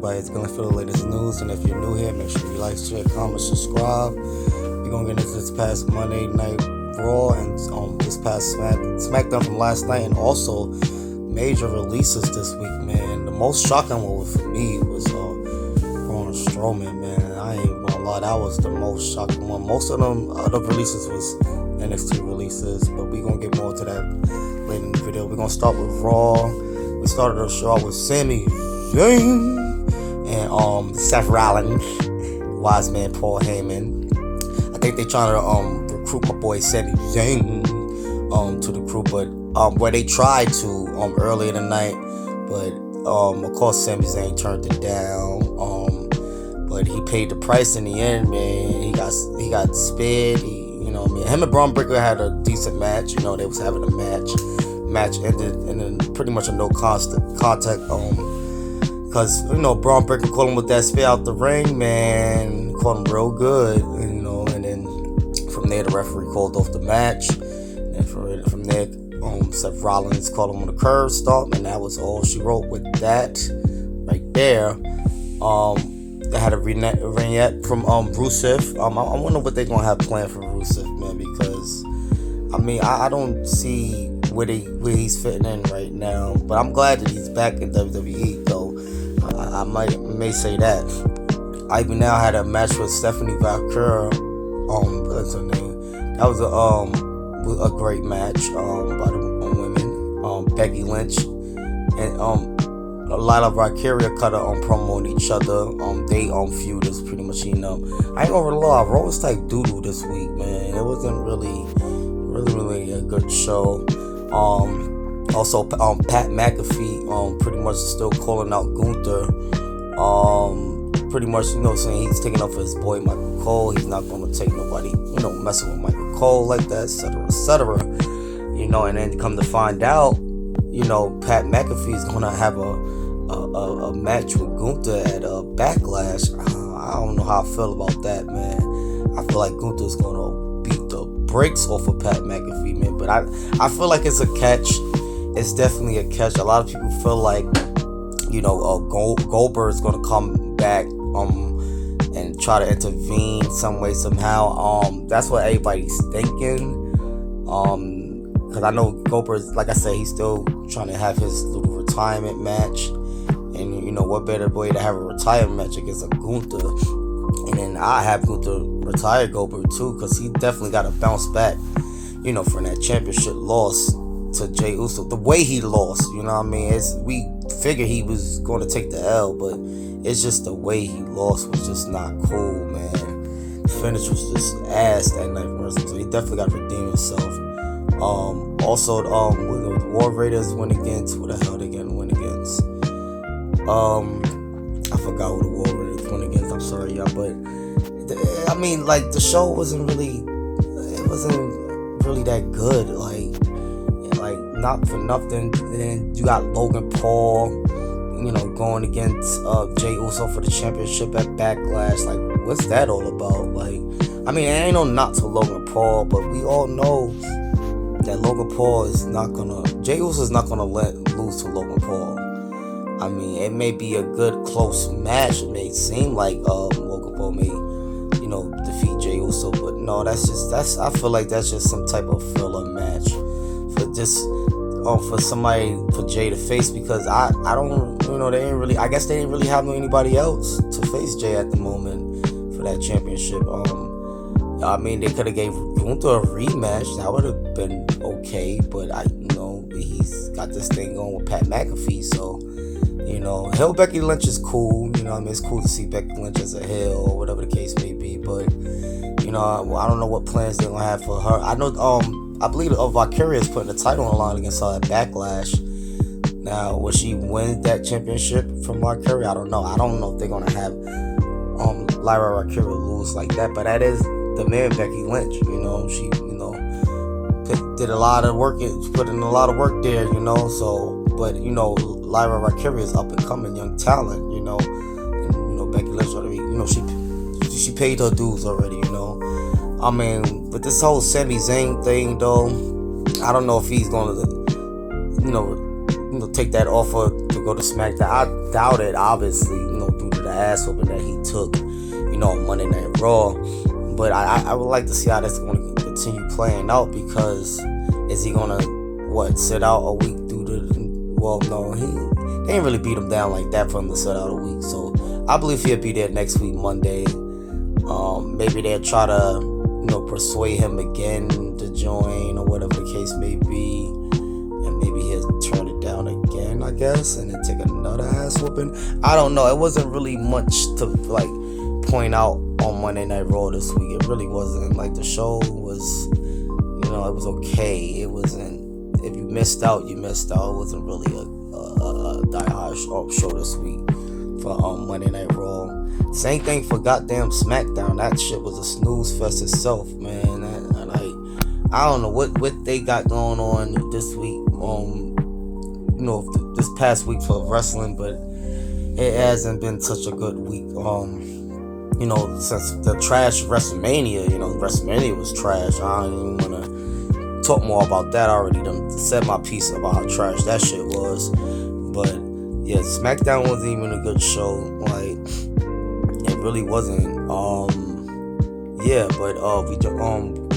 everybody is going for the latest news. And if you're new here, make sure you like, share, comment, subscribe. We're going to get into this past Monday Night Raw and this past SmackDown from last night, and also major releases this week, man. The most shocking one for me was Braun Strowman, man. I ain't gonna lie, that was the most shocking one. Most of them other releases was NXT releases, but we're gonna get more to that later in the video. We're gonna start with Raw. We started the show with Sami, Zayn, and Seth Rollins, Wise Man Paul Heyman. I think they trying to recruit my boy Sami Zayn to the crew, but where they tried to earlier tonight, but of course Sami Zayn turned it down. But he paid the price in the end, man. He got spared. Him and Braun Breaker had a decent match. They was having a match. Match ended in pretty much a no contact. Cause Braun Breaker caught him with that spear out the ring, man. Caught him real good, and then from there the referee called off the match. And from there, Seth Rollins called him on the curb stomp, and that was all she wrote with that right there. They had a vignette from Rusev. I wonder what they're gonna have planned for Rusev, man, because I don't see where he's fitting in right now. But I'm glad that he's back in WWE, though. I may say that. I even now had a match with Stephanie Valkyrie. What's her name? That was a great match by the women. Becky Lynch and a lot of Valkyria cut on promo on each other. They feud is pretty much I ain't gonna lie, Raw was like doo-doo this week, man. It wasn't really a good show. Also Pat McAfee pretty much still calling out Gunther. Pretty much saying he's taking up for his boy Michael Cole. He's not gonna take nobody messing with Michael Cole like that, etc. And then come to find out, Pat McAfee is gonna have a match with Gunther at Backlash. I don't know how I feel about that, man. I feel like Gunther's gonna beat the brakes off of Pat McAfee, man. But I feel like it's a catch. It's definitely a catch. A lot of people feel like Goldberg's gonna come back and try to intervene some way somehow. That's what everybody's thinking. Because I know Goldberg, like I said, he's still trying to have his little retirement match. And, what better way to have a retirement match against a Gunther? And then I have Gunther retire Goldberg too, because he definitely got to bounce back, for that championship loss to Jey Uso. The way he lost, we figured he was going to take the L, but it's just the way he lost was just not cool, man. The finish was just ass that night for him, so he definitely got to redeem himself. Also, with the War Raiders win against, who the hell they gonna win against? I forgot who the War Raiders win against. I'm sorry, y'all, but the show wasn't really that good. Like not for nothing. Then you got Logan Paul, going against Jey Uso for the championship at Backlash. Like, what's that all about? Like, it ain't no knock to Logan Paul, but we all know that Logan Paul is not gonna, Jey Uso is not gonna lose to Logan Paul. It may be a good close match. It may seem like Logan Paul may, defeat Jey Uso, but no, I feel like that's just some type of filler match for Jay to face, because I don't, they ain't really, I guess they didn't really have anybody else to face Jay at the moment for that championship. They could have gave Gunther a rematch. That would have been okay, but he's got this thing going with Pat McAfee, so heel Becky Lynch is cool. It's cool to see Becky Lynch as a heel or whatever the case may be, but I don't know what plans they're gonna have for her. I know I believe Valkyria is putting the title on the line against her at Backlash. Now, will she win that championship from Valkyria? I don't know. I don't know if they're gonna have Lyra Valkyria lose like that, but that is the man Becky Lynch. She did a lot of work, put in a lot of work there. So, but Lyra Valkyria is up and coming young talent. And Becky Lynch already, she paid her dues already. But this whole Sami Zayn thing, though, I don't know if he's gonna, take that off of the go to SmackDown. I doubt it, obviously, due to the ass whooping that he took, on Monday Night Raw. But I would like to see how that's going to continue playing out, because is he going to, sit out a week due to, well, no, they ain't really beat him down like that for him to sit out a week. So I believe he'll be there next week, Monday. Maybe they'll try to, persuade him again to join or whatever the case may be. And maybe he'll turn it down again, I guess, and then take another ass whooping. I don't know. It wasn't really much to, point out on Monday Night Raw this week. It really wasn't. The show was, it was okay. It wasn't, if you missed out, you missed out. It wasn't really a die-hard show this week for Monday Night Raw. Same thing for goddamn SmackDown. That shit was a snooze fest itself, man. And I don't know what they got going on this week. This past week for wrestling, but it hasn't been such a good week. Since the trash WrestleMania. WrestleMania was trash. I don't even want to talk more about that. I already done said my piece about how trash that shit was. But yeah, SmackDown wasn't even a good show. It really wasn't.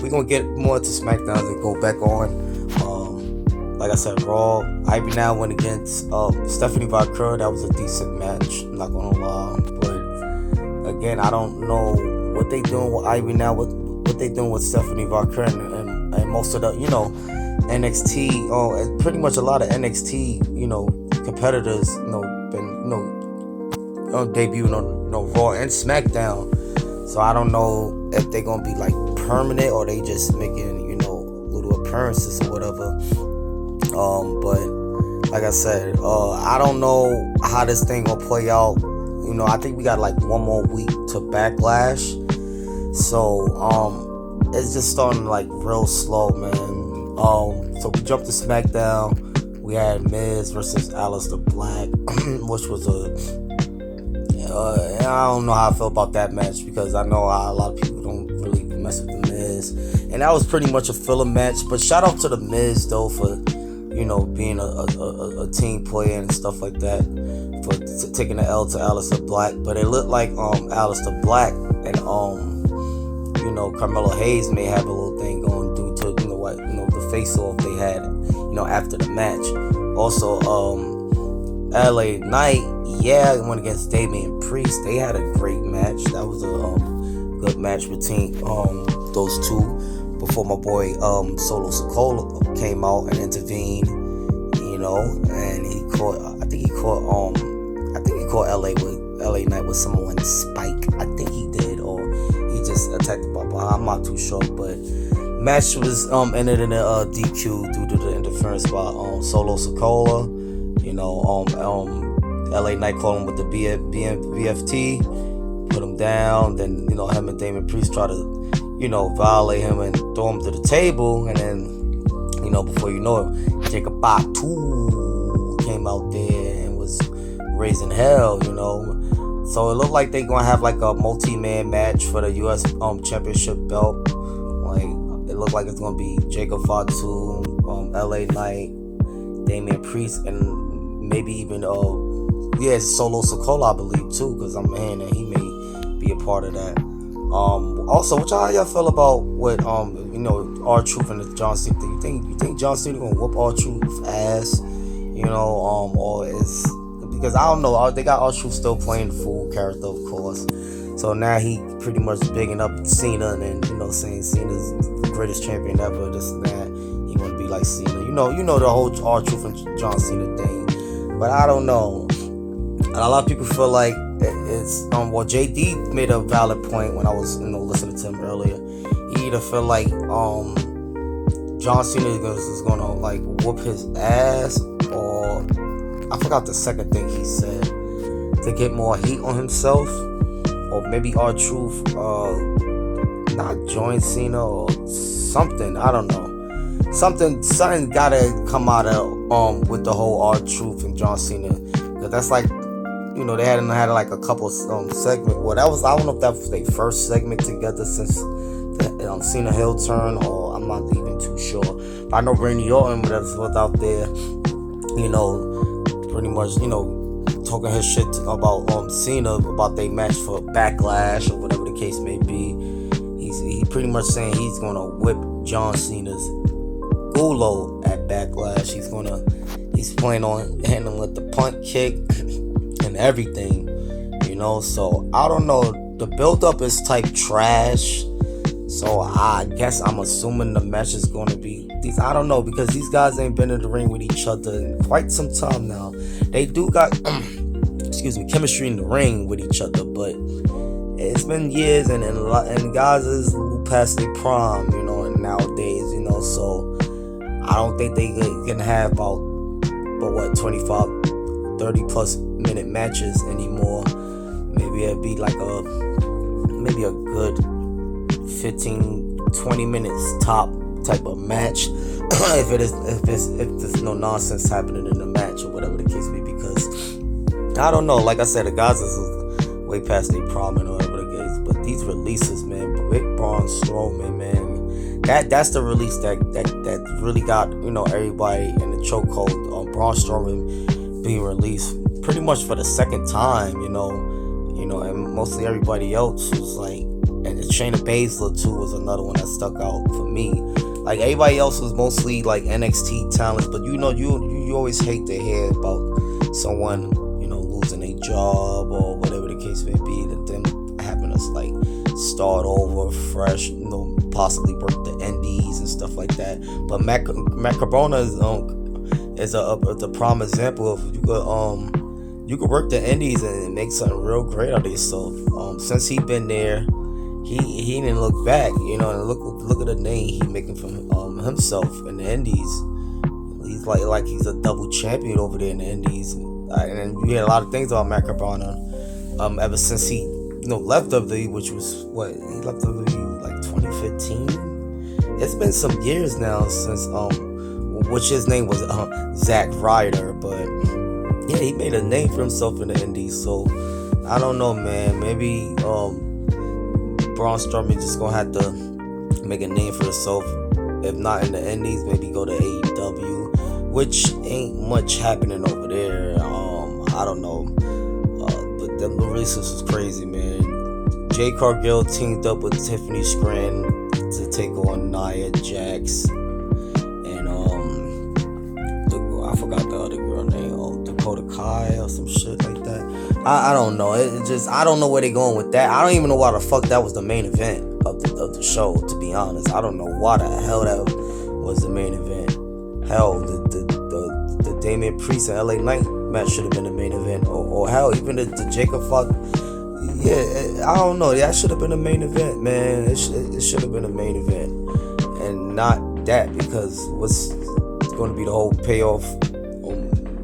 We gonna get more to SmackDown and go back on. Like I said, Raw. Ivy Now went against Stephanie Valkyrie. That was a decent match. I'm not gonna lie, but again, I don't know what they doing with Ivy Now. What they doing with Stephanie Valkyrie and most of the NXT. Pretty much a lot of NXT competitors been debuting on Raw and SmackDown. So I don't know if they're gonna be permanent or they just making little appearances or whatever. But like I said, I don't know how this thing gonna play out. I think we got one more week to Backlash. So it's just starting real slow, man. So we jumped to SmackDown. We had Miz versus Aleister Black, which was I don't know how I feel about that match, because I know a lot of people don't really mess with the Miz, and that was pretty much a filler match. But shout out to the Miz though for being a team player and stuff like that, for taking the L to Aleister Black. But it looked like Aleister Black and Carmelo Hayes may have a little thing going due to the face off they had after the match. Also LA Knight, went against Damian Priest. They had a great match. That was a good match between those two, before my boy Solo Sikoa came out and intervened, and he caught LA Knight with someone's spike. I think he did, or he just attacked the ball. I'm not too sure, but match was ended in a DQ due to the interference by Solo Sikoa. LA Knight called him with the BFT, put him down. Then him and Damian Priest try to violate him and throw him to the table, and then before you know it, Jacob Batu came out there and was raising hell. So it looked like they gonna have a multi-man match for the US championship belt. It looked like it's gonna be Jacob Fatu, LA Knight, Damian Priest, and maybe even Solo Sikoa, I believe too, because I'm hearing that he may be a part of that. Also, how y'all feel about what R-Truth and John Cena? You think John Cena gonna whoop R-Truth ass? Or is, because I don't know, they got R-Truth still playing the fool character, of course. So now he pretty much bigging up Cena and then saying Cena's the greatest champion ever. This and that. He want to be like Cena. The whole R-Truth and John Cena thing. But I don't know. And a lot of people feel like it's JD made a valid point when I was listening to him earlier. He either feel like John Cena is gonna whoop his ass, or I forgot the second thing he said, to get more heat on himself, or maybe R-Truth not join Cena or something. I don't know. Something gotta come out of with the whole R-Truth and John Cena, because that's they hadn't had a couple segment. Well, that was, I don't know if that was their first segment together since the Cena heel turn, or I'm not even too sure. But I know Randy Orton was out there, pretty much, talking his shit about Cena, about they match for Backlash or whatever the case may be. He pretty much saying he's gonna whip John Cena's gulo at Backlash. He's planning on handling the punt kick and everything, So I don't know. The build up is type trash. So I guess I'm assuming the match is going to be these. I don't know, because these guys ain't been in the ring with each other in quite some time now. They do got chemistry in the ring with each other, but it's been years, and guys is past their prime, and nowadays, So I don't think they can have about 25, 30 plus minute matches anymore. Maybe it'd be like a good 15, 20 minutes top type of match. if there's no nonsense happening in the match or whatever the case may be, because I don't know, like I said, the guys is way past their prime and whatever the case, but these releases, man, Big Braun Strowman, man, that's the release that really got everybody in the chokehold. Braun Strowman being released pretty much for the second time, and mostly everybody else was like, and Shayna Baszler too was another one that stuck out for me. Like, everybody else was mostly like NXT talents, but you always hate to hear about someone losing a job or whatever the case may be, that them having us like start over fresh, possibly work the indies and stuff like that. But Matt Cardona is a prime example of you could work the indies and make something real great out of yourself. Since he been there, he didn't look back, and look at the name he making from himself in the indies. He's like he's a double champion over there in the indies, and we had a lot of things about Matt Cardona ever since he left WWE, which was he left WWE like 2015. It's been some years now since which his name was Zack Ryder, but yeah, he made a name for himself in the indies. So I don't know, man. Maybe Braun Strowman just gonna have to make a name for himself. If not in the indies, maybe go to AEW, which ain't much happening over there. I don't know, but the releases was crazy, man. Jade Cargill teamed up with Tiffany Stratton to take on Nia Jax, and I forgot the other girl name, Dakota Kai or some shit like that. I don't know. I don't know where they going with that. I don't even know why the fuck that was the main event of the show, to be honest. I don't know why the hell that was the main event. Hell, the Damian Priest and LA Knight match should have been the main event, or hell, even the Jacob Fox. Yeah, I don't know. That should have been the main event, man. It should have been the main event, and not that, because what's going to be the whole payoff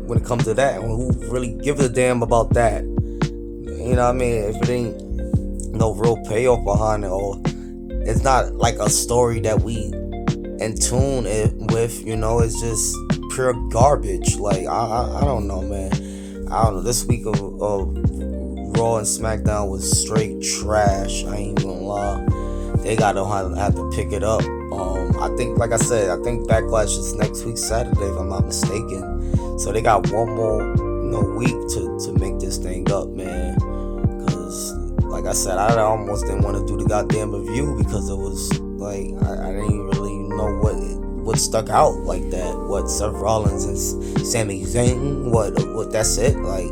when it comes to that? Who really gives a damn about that? You know what I mean? If it ain't no real payoff behind it, or it's not like a story that we in tune with, it's just pure garbage. Like, I don't know, man. I don't know. This week of Raw and SmackDown was straight trash. I ain't gonna lie. They gotta have to pick it up. I think, like I said, Backlash is next week Saturday, if I'm not mistaken. So they got one more week to make this thing up, man. Cause like I said, I almost didn't want to do the goddamn review, because it was like I didn't really know what stuck out like that. What, Seth Rollins and Sami Zayn? What? That's it. Like,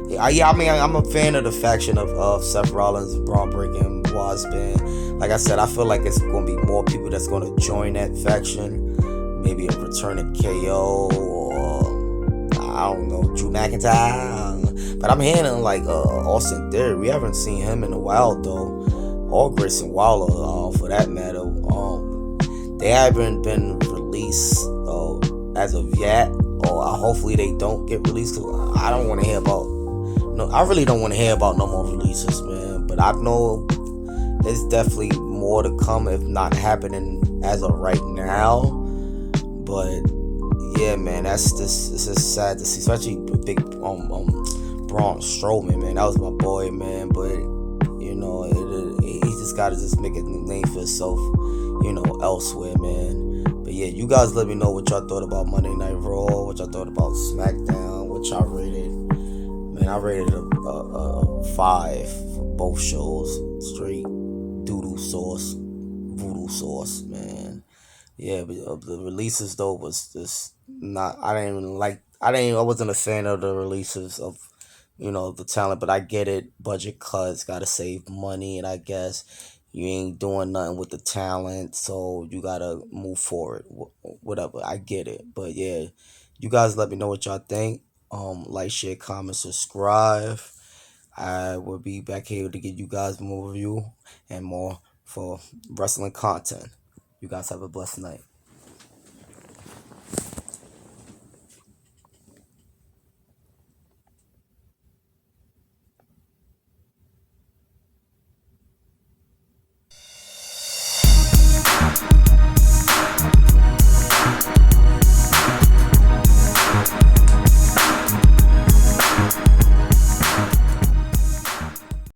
yeah. I mean, I'm a fan of the faction of Seth Rollins, Braun Breaker, Wasband. Like I said, I feel like it's gonna be more people that's gonna join that faction. Maybe a return of KO, or I don't know, Drew McIntyre. But I'm hearing like Austin Theory. We haven't seen him in a while though, or Grayson Waller, for that matter. They haven't been released as of yet, or hopefully they don't get released, because I don't want to hear about. No, I really don't want to hear about no more releases, man. But I know it's definitely more to come, if not happening as of right now. But yeah, man, this is sad to see, especially big Braun Strowman, man. That was my boy, man. But he just gotta make a name for himself, elsewhere, man. But yeah, you guys let me know what y'all thought about Monday Night Raw, what y'all thought about SmackDown, what which I rated. Man, I rated a 5 for both shows. Straight doodoo sauce, voodoo sauce, man. Yeah, but the releases though was just not. I didn't even like. I didn't. I wasn't a fan of the releases of, the talent. But I get it. Budget cuts. Got to save money, and I guess you ain't doing nothing with the talent, so you gotta move forward. Whatever. I get it. But yeah, you guys let me know what y'all think. Like, share, comment, subscribe. I will be back here to give you guys more review and more for wrestling content. You guys have a blessed night.